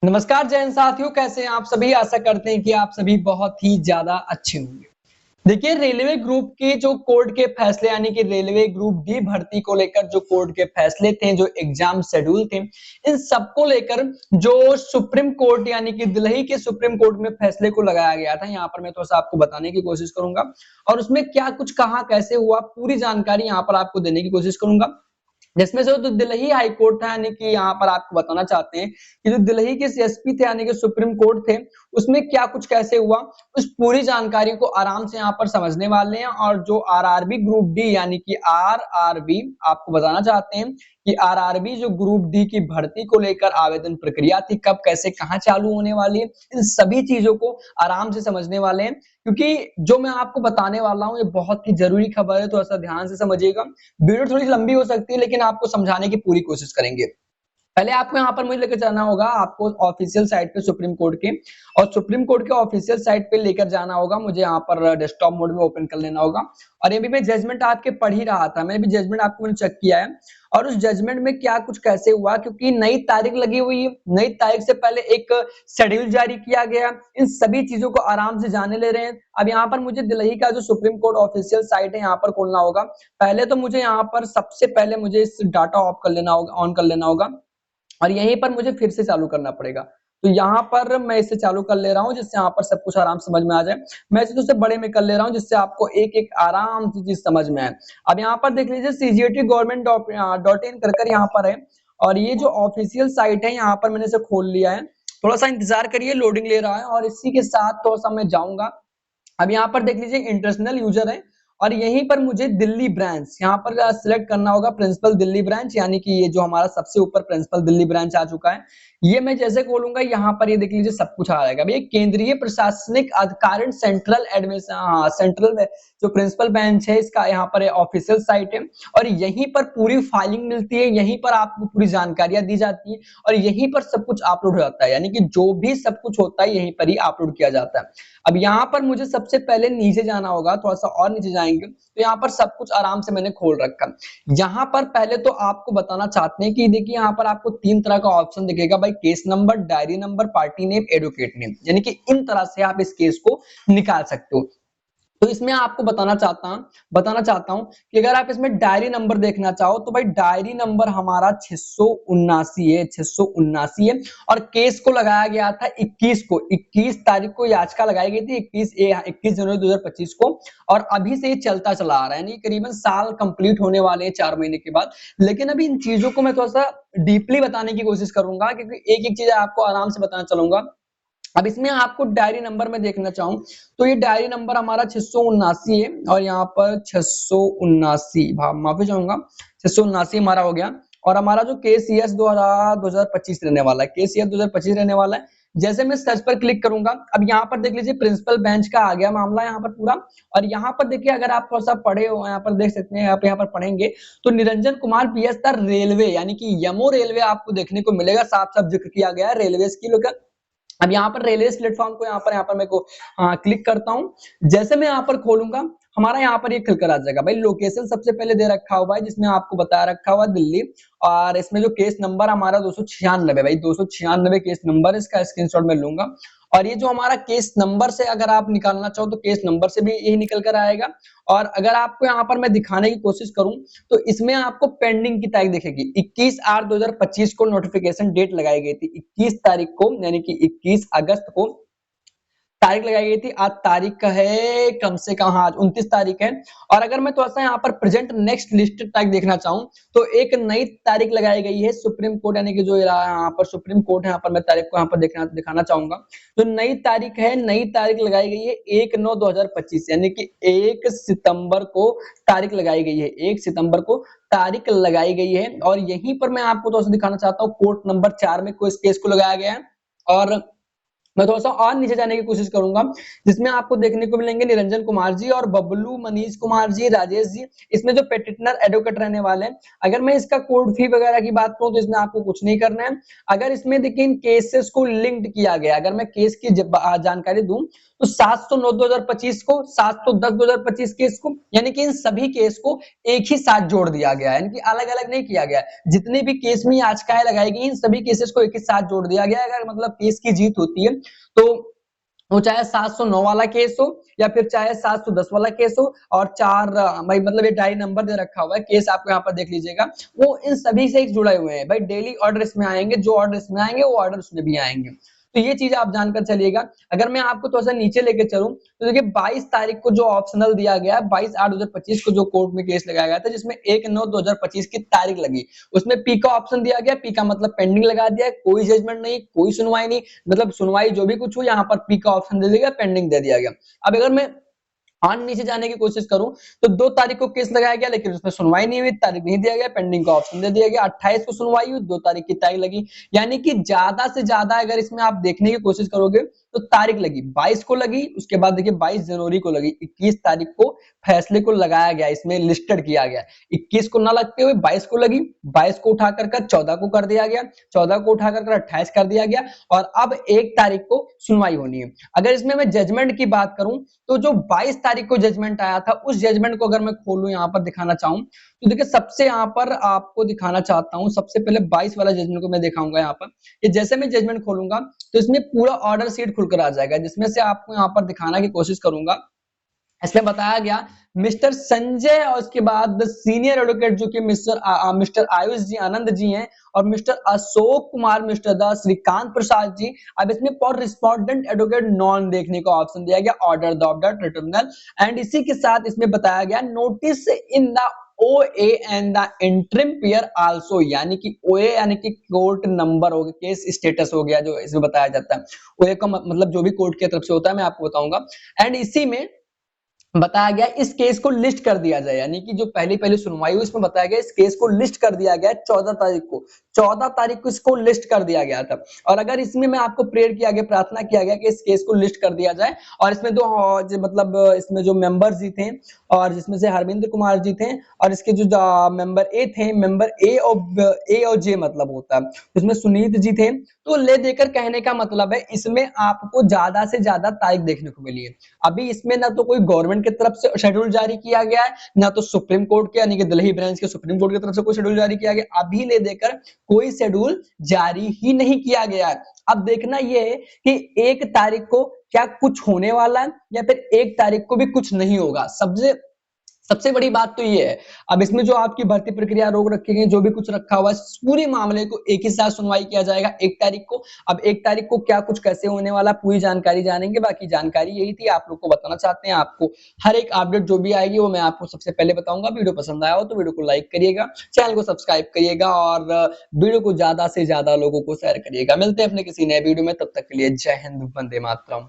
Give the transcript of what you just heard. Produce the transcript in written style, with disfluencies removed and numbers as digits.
नमस्कार जैन साथियों, कैसे हैं आप सभी। आशा करते हैं कि आप सभी बहुत ही ज्यादा अच्छे होंगे। देखिए, रेलवे ग्रुप के जो कोर्ट के फैसले यानी कि रेलवे ग्रुप डी भर्ती को लेकर जो कोर्ट के फैसले थे, जो एग्जाम शेड्यूल थे, इन सबको लेकर जो सुप्रीम कोर्ट यानी कि दिल्ली के सुप्रीम कोर्ट में फैसले को लगाया गया था, यहाँ पर मैं थोड़ा सा आपको बताने की कोशिश करूंगा और उसमें क्या कुछ कहा, कैसे हुआ, पूरी जानकारी यहाँ पर आपको देने की कोशिश करूंगा। जिसमें से जो दिल्ली हाई कोर्ट था, यानी कि यहाँ पर आपको बताना चाहते हैं कि जो दिल्ली के सीएसपी थे यानी कि सुप्रीम कोर्ट थे, उसमें क्या कुछ कैसे हुआ, उस पूरी जानकारी को आराम से यहाँ पर समझने वाले हैं। और जो आरआरबी ग्रुप डी यानी कि आरआरबी, आपको बताना चाहते हैं कि आरआरबी जो ग्रुप डी की भर्ती को लेकर आवेदन प्रक्रिया थी, कब कैसे कहाँ चालू होने वाली है, इन सभी चीजों को आराम से समझने वाले हैं। क्योंकि जो मैं आपको बताने वाला हूँ ये बहुत ही जरूरी खबर है, तो ऐसा ध्यान से समझिएगा। वीडियो थोड़ी लंबी हो सकती है, लेकिन आपको समझाने की पूरी कोशिश करेंगे। पहले आपको यहाँ पर मुझे लेकर जाना होगा, आपको ऑफिशियल साइट पे सुप्रीम कोर्ट के, और सुप्रीम कोर्ट के ऑफिशियल साइट पे लेकर जाना होगा। मुझे यहाँ पर डेस्कटॉप मोड में ओपन कर लेना होगा। और ये भी मैं जजमेंट आपके पढ़ ही रहा था, मैंने भी जजमेंट आपको मैंने चेक किया है। और उस जजमेंट में क्या कुछ कैसे हुआ, क्योंकि नई तारीख लगी हुई है, नई तारीख से पहले एक शेड्यूल जारी किया गया, इन सभी चीजों को आराम से जाने ले रहे हैं। अब यहाँ पर मुझे दिल्ली का जो सुप्रीम कोर्ट ऑफिशियल साइट है यहाँ पर खोलना होगा। पहले तो मुझे यहाँ पर सबसे पहले मुझे इस डाटा ऑफ कर लेना होगा, ऑन कर लेना होगा, और यहीं पर मुझे फिर से चालू करना पड़ेगा। तो यहाँ पर मैं इसे चालू कर ले रहा हूँ, जिससे यहाँ पर सब कुछ आराम समझ में आ जाए। मैं इसे दूसरे बड़े में कर ले रहा हूँ, जिससे आपको एक एक आराम से चीज समझ में आए। अब यहाँ पर देख लीजिए, CGAT government.in कर यहाँ पर है, और ये जो ऑफिशियल साइट है यहाँ पर मैंने इसे खोल लिया है। थोड़ा सा इंतजार करिए, लोडिंग ले रहा है। और इसी के साथ थोड़ा सा मैं जाऊंगा। अब यहाँ पर देख लीजिए, इंटरनेशनल यूजर है, और यहीं पर मुझे दिल्ली ब्रांच यहाँ पर सिलेक्ट करना होगा, प्रिंसिपल दिल्ली ब्रांच, यानी कि ये जो हमारा सबसे ऊपर प्रिंसिपल दिल्ली ब्रांच आ चुका है। ये मैं जैसे खोलूंगा, यहाँ पर ये देख लीजिए सब कुछ आ जाएगा। ये केंद्रीय प्रशासनिक अधिकारी सेंट्रल एडमिनिस्ट्रेशन, सेंट्रल जो प्रिंसिपल बेंच है, इसका यहाँ पर ऑफिशियल साइट है। और यहीं पर पूरी फाइलिंग मिलती है, यहीं पर आपको पूरी जानकारियां दी जाती है, और यहीं पर सब कुछ अपलोड हो जाता है, यानी कि जो भी सब कुछ होता है यहीं पर ही अपलोड किया जाता है। अब यहाँ पर मुझे सबसे पहले नीचे जाना होगा, थोड़ा सा और नीचे जाएंगे तो यहाँ पर सब कुछ आराम से मैंने खोल रखा। यहाँ पर पहले तो आपको बताना चाहते हैं कि देखिए, यहाँ पर आपको 3 तरह का ऑप्शन दिखेगा भाई, case number, diary number, party name, advocate name, यानी कि इन तरह से आप इस केस को निकाल सकते हो। तो इसमें आपको बताना चाहता हूं कि अगर आप इसमें डायरी नंबर देखना चाहो तो भाई डायरी नंबर हमारा 679 है। और केस को लगाया गया था 21 तारीख को याचिका लगाई गई थी, 21 जनवरी 2025 को। और अभी से ये चलता चला आ रहा है, यानी करीबन साल कंप्लीट होने वाले हैं 4 महीने के बाद। लेकिन अभी इन चीजों को मैं थोड़ा सा डीपली बताने की कोशिश करूंगा, क्योंकि एक एक चीज आपको आराम से बताना चलूंगा। अब इसमें आपको डायरी नंबर में देखना चाहूं तो ये डायरी नंबर हमारा 679 है, और यहाँ पर 679, माफी चाहूंगा, 679 हमारा हो गया। और हमारा जो केस ईयर 2025 रहने वाला है, केस ईयर 2025 रहने वाला है। जैसे मैं सर्च पर क्लिक करूंगा, अब यहाँ पर देख लीजिए प्रिंसिपल बेंच का आ गया मामला यहाँ पर पूरा। और यहाँ पर देखिए, अगर आप थोड़ा सा पढ़े हो, यहाँ पर देख सकते हैं, आप यहाँ पर पढ़ेंगे तो निरंजन कुमार PS रेलवे, यानी कि यमो रेलवे आपको देखने को मिलेगा, साफ साफ जिक्र किया गया है रेलवे की लोग। अब यहाँ पर रेलवे प्लेटफॉर्म को यहाँ पर मैं को क्लिक करता हूँ। जैसे मैं यहाँ पर खोलूंगा, हमारा यहाँ पर ये खुलकर आ जाएगा भाई। लोकेशन सबसे पहले दे रखा हुआ है, जिसमें आपको बताया रखा हुआ दिल्ली। और इसमें जो केस नंबर हमारा 296 भाई, 296 केस नंबर, इसका स्क्रीनशॉट मैं लूंगा। और ये जो हमारा केस नंबर से अगर आप निकालना चाहो तो केस नंबर से भी यही निकल कर आएगा। और अगर आपको यहाँ पर मैं दिखाने की कोशिश करूं तो इसमें आपको पेंडिंग की तारीख दिखेगी, 21/8/2025 को नोटिफिकेशन डेट लगाई गई थी, 21 तारीख को, यानी कि 21 अगस्त को तारीख लगाई गई थी। आज तारीख का है कम से कम, आज 29 तारीख है। और अगर मैं थोड़ा सा यहाँ पर प्रेजेंट नेक्स्ट लिस्ट तारीख देखना चाहूँ तो एक नई तारीख लगाई गई है सुप्रीम कोर्ट, यानी कि जो यहाँ पर सुप्रीम कोर्ट है, यहाँ पर मैं तारीख को यहाँ पर दिखाना चाहूंगा। जो नई तारीख है, नई तारीख लगाई गई है 1/9/2025, यानी कि 1 सितंबर को तारीख लगाई गई है, 1 सितंबर को तारीख लगाई गई है। और यहीं पर मैं आपको थोड़ा सा दिखाना चाहता हूँ, कोर्ट नंबर 4 में को इस केस को लगाया गया है। और मैं थोड़ा सा और नीचे जाने की कोशिश करूंगा, जिसमें आपको देखने को मिलेंगे निरंजन कुमार जी और बबलू मनीष कुमार जी, राजेश जी, इसमें जो पेटिशनर एडवोकेट रहने वाले हैं। अगर मैं इसका कोर्ट फी वगैरह की बात करूं तो इसमें आपको कुछ नहीं करना है। अगर इसमें देखिए इन केसेस को लिंक्ड किया गया, अगर मैं केस की जानकारी दूं तो 709 2025 को, 710 2025 केस को, यानी कि इन सभी केस को एक ही साथ जोड़ दिया गया है, यानी कि अलग अलग नहीं किया गया। जितने भी केस में याचिकाएं लगाई गई इन सभी केसेस को एक ही साथ जोड़ दिया गया है। अगर मतलब केस की जीत होती है तो वो चाहे 709 वाला केस हो या फिर चाहे 710 वाला केस हो, और चार भाई मतलब ये डायरी नंबर दे रखा हुआ है, केस आपको यहाँ पर देख लीजिएगा, वो इन सभी से जुड़े हुए हैं भाई। डेली ऑर्डर इसमें आएंगे, जो ऑर्डर इसमें आएंगे वो ऑर्डर उसमें भी आएंगे। तो ये चीज आप जानकर चलिएगा। अगर मैं आपको थोड़ा सा नीचे लेके चलूं तो देखिए 22 तारीख को जो ऑप्शनल दिया गया, 22/8/2025 को जो कोर्ट में केस लगाया गया था, जिसमें 1/9/2025 की तारीख लगी, उसमें पी का ऑप्शन दिया गया। पी का मतलब पेंडिंग लगा दिया, कोई जजमेंट नहीं, कोई सुनवाई नहीं, मतलब सुनवाई जो भी कुछ हो यहाँ पर पी का ऑप्शन दे दिया गया, पेंडिंग दे दिया गया। अब अगर मैं और नीचे जाने की कोशिश करूं तो 2 तारीख को केस लगाया गया, लेकिन उसमें सुनवाई नहीं हुई, तारीख नहीं दिया गया, पेंडिंग का ऑप्शन दे दिया गया। 28 को सुनवाई हुई, 2 तारीख की तारीख लगी, यानी कि ज्यादा से ज्यादा अगर इसमें आप देखने की कोशिश करोगे तो तारीख लगी 22 को लगी, उसके बाद देखिए 22 जनवरी को लगी, 21 तारीख को फैसले को लगाया गया, इसमें लिस्टेड किया गया। 21 को ना लगते हुए 22 को लगी, 22 को उठाकर 14 को कर दिया गया, 14 को उठाकर 28 कर दिया गया, और अब 1 तारीख को सुनवाई होनी है। अगर इसमें मैं जजमेंट की बात करूं तो जो 22 तारीख को जजमेंट आया था, उस जजमेंट को अगर मैं खोलूं यहाँ पर दिखाना चाहूं तो देखिए सबसे यहाँ पर आपको दिखाना चाहता हूं, सबसे पहले 22 वाला जजमेंट को मैं दिखाऊंगा यहाँ पर। ये जैसे मैं जजमेंट खोलूंगा तो इसमें पूरा ऑर्डर शीट खुलकर आ जाएगा, जिसमें से आपको यहाँ पर दिखाना की कोशिश करूंगा। इसमें बताया गया मिस्टर संजय और उसके बाद सीनियर एडवोकेट जो कि मिस्टर आयुष जी आनंद जी हैं, और mister Ashok Kumar, mister the Shrikant Prasad ji. अब इसमें फॉर रिस्पोंडेंट एडवोकेट नॉन देखने को ऑप्शन दिया गया, order the of the tribunal, and इसी के साथ इसमें बताया गया notice in the OA and the interim pair also, यानी कि OA यानी कि कोर्ट नंबर हो गया, केस स्टेटस हो गया जो इसमें बताया जाता है। OA का मतलब जो भी कोर्ट की तरफ से होता है, मैं आपको बताऊंगा। एंड इसी में बताया गया इस केस को लिस्ट कर दिया जाए, यानी कि जो पहली पहली सुनवाई हुई इसमें बताया गया इस केस को लिस्ट कर दिया गया 14 तारीख को, 14 तारीख को इसको लिस्ट कर दिया गया था। और अगर इसमें मैं आपको प्रेयर किया गया, प्रार्थना किया गया कि इस केस को लिस्ट कर दिया जाए, और इसमें दो मतलब इसमें जो मेंबर्स जी थे, और जिसमें से हरविंद्र कुमार जी थे, और इसके जो मेंबर ए थे, मेंबर ए और जे मतलब होता है, इसमें सुनीत जी थे। तो ले देकर कहने का मतलब है इसमें आपको ज्यादा से ज्यादा तारीख देखने को मिली है। अभी इसमें ना तो कोई गवर्नमेंट की तरफ से शेड्यूल जारी किया गया है, ना तो सुप्रीम कोर्ट के यानी कि दिल्ली ब्रांच के सुप्रीम कोर्ट की तरफ से कोई शेड्यूल जारी किया गया, अभी ले देकर कोई शेड्यूल जारी ही नहीं किया गया है। अब देखना यह है कि 1 तारीख को क्या कुछ होने वाला है या फिर 1 तारीख को भी कुछ नहीं होगा। सबसे बड़ी बात तो ये है, अब इसमें जो आपकी भर्ती प्रक्रिया रोक रखी गई, जो भी कुछ रखा हुआ है, पूरे मामले को एक ही साथ सुनवाई किया जाएगा 1 तारीख को। अब 1 तारीख को क्या कुछ कैसे होने वाला पूरी जानकारी जानेंगे। बाकी जानकारी यही थी, आप लोग को बताना चाहते हैं। आपको हर एक अपडेट जो भी आएगी वो मैं आपको सबसे पहले बताऊंगा। वीडियो पसंद आया हो तो वीडियो को लाइक करिएगा, चैनल को सब्सक्राइब करिएगा, और वीडियो को ज्यादा से ज्यादा लोगों को शेयर करिएगा। मिलते हैं अपने किसी नए वीडियो में, तब तक के लिए जय हिंद, वंदे मातरम।